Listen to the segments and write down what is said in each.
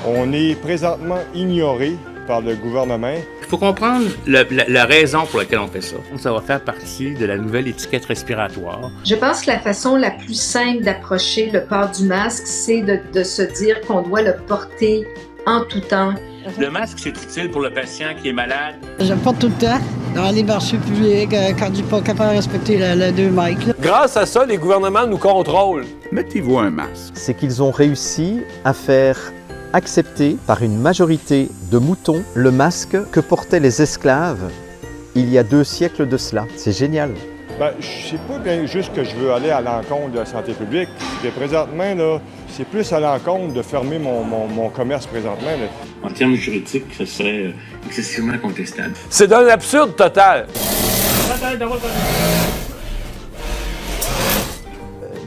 On est présentement ignoré par le gouvernement. Il faut comprendre la raison pour laquelle on fait ça. Ça va faire partie de la nouvelle étiquette respiratoire. Je pense que la façon la plus simple d'approcher le port du masque, c'est de se dire qu'on doit le porter en tout temps. Le masque, c'est utile pour le patient qui est malade. Je le porte tout le temps, dans les marchés publics, quand je suis pas capable de respecter le 2 mètres. Là. Grâce à ça, les gouvernements nous contrôlent. Mettez-vous un masque. C'est qu'ils ont réussi à faire accepter par une majorité de moutons le masque que portaient les esclaves il y a 2 siècles de cela. C'est génial. C'est pas bien juste que je veux aller à l'encontre de la santé publique. Mais présentement, là, c'est plus à l'encontre de fermer mon commerce présentement. Là. En termes juridiques, ce serait excessivement contestable. C'est d'un absurde total.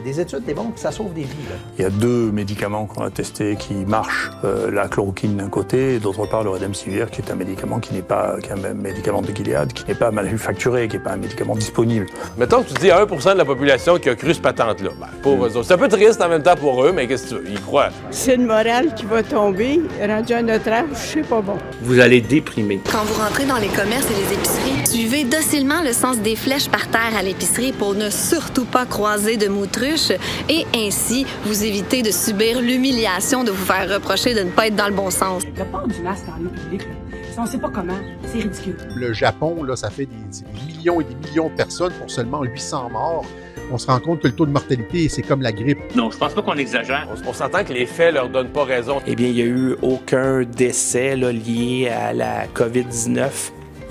Des études démontrent que ça sauve des vies. Là. Il y a 2 médicaments qu'on a testés qui marchent. La chloroquine d'un côté et d'autre part le Remdesivir qui est un médicament qui n'est pas un médicament de Gilead, qui n'est pas manufacturé, qui n'est pas un médicament disponible. Mettons que tu dis à 1% de la population qui a cru ce patente-là. Pauvres autres. C'est un peu triste en même temps pour eux, mais qu'est-ce que tu veux? Ils croient. C'est une morale qui va tomber, rendu à notre âge, c'est pas bon. Vous allez déprimer. Quand vous rentrez dans les commerces et les épiceries, suivez docilement le sens des flèches par terre à l'épicerie pour ne surtout pas croiser de moutruches et ainsi vous éviter de subir l'humiliation de vous faire reprocher de ne pas être dans le bon sens. Le port du masque en lieu public, là, on ne sait pas comment, c'est ridicule. Le Japon, là, ça fait des millions et des millions de personnes pour seulement 800 morts. On se rend compte que le taux de mortalité, c'est comme la grippe. Non, je pense pas qu'on exagère. On s'entend que les faits leur donnent pas raison. Eh bien, il n'y a eu aucun décès là, lié à la COVID-19.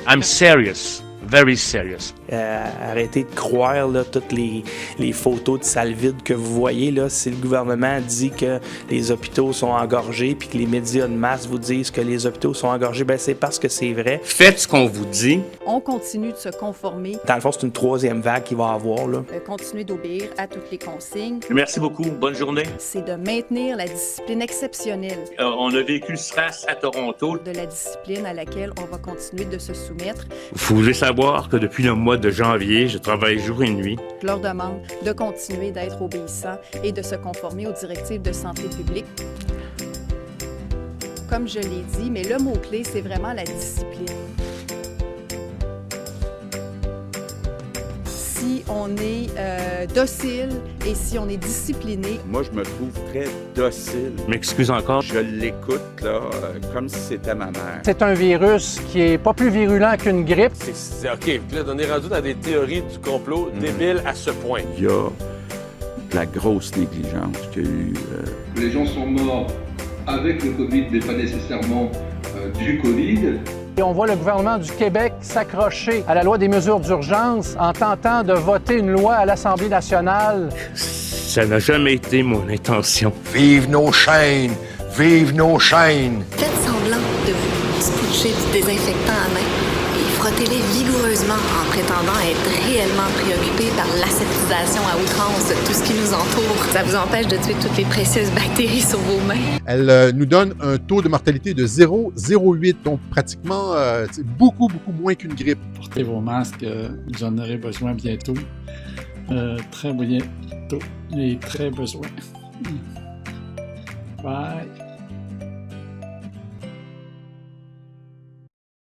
I'm serious. Very serious. Arrêtez de croire là, toutes les photos de salles vides que vous voyez. Là, si le gouvernement dit que les hôpitaux sont engorgés puis que les médias de masse vous disent que les hôpitaux sont engorgés, ben c'est parce que c'est vrai. Faites ce qu'on vous dit. On continue de se conformer. Dans le fond, c'est une 3e vague qu'il va y avoir. Là. Continuer d'obéir à toutes les consignes. Merci beaucoup. Bonne journée. C'est de maintenir la discipline exceptionnelle. On a vécu le SRAS à Toronto. De la discipline à laquelle on va continuer de se soumettre. Vous devez savoir que depuis le mois de janvier, je travaille jour et nuit. Je leur demande de continuer d'être obéissants et de se conformer aux directives de santé publique. Comme je l'ai dit, mais le mot-clé, c'est vraiment la discipline. Si on est docile et si on est discipliné. Moi, je me trouve très docile. M'excuse encore. Je l'écoute, là, comme si c'était ma mère. C'est un virus qui est pas plus virulent qu'une grippe. C'est OK. Là, on est rendu dans des théories du complot débiles à ce point. Il y a de la grosse négligence qu'il y a eu. Les gens sont morts avec le COVID, mais pas nécessairement du COVID. Et on voit le gouvernement du Québec s'accrocher à la loi des mesures d'urgence en tentant de voter une loi à l'Assemblée nationale. Ça n'a jamais été mon intention. Vive nos chaînes! Vive nos chaînes! Faites semblant de vous spoucher du désinfectant à main et frottez-les vigoureusement en prétendant être réellement préoccupé par l'aseptisation à outrance de tout ce qui nous entoure. Ça vous empêche de tuer toutes les précieuses bactéries sur vos mains. Elle nous donne un taux de mortalité de 0,08, donc pratiquement beaucoup moins qu'une grippe. Portez vos masques, vous en aurez besoin bientôt. Très bientôt et très besoin. Bye.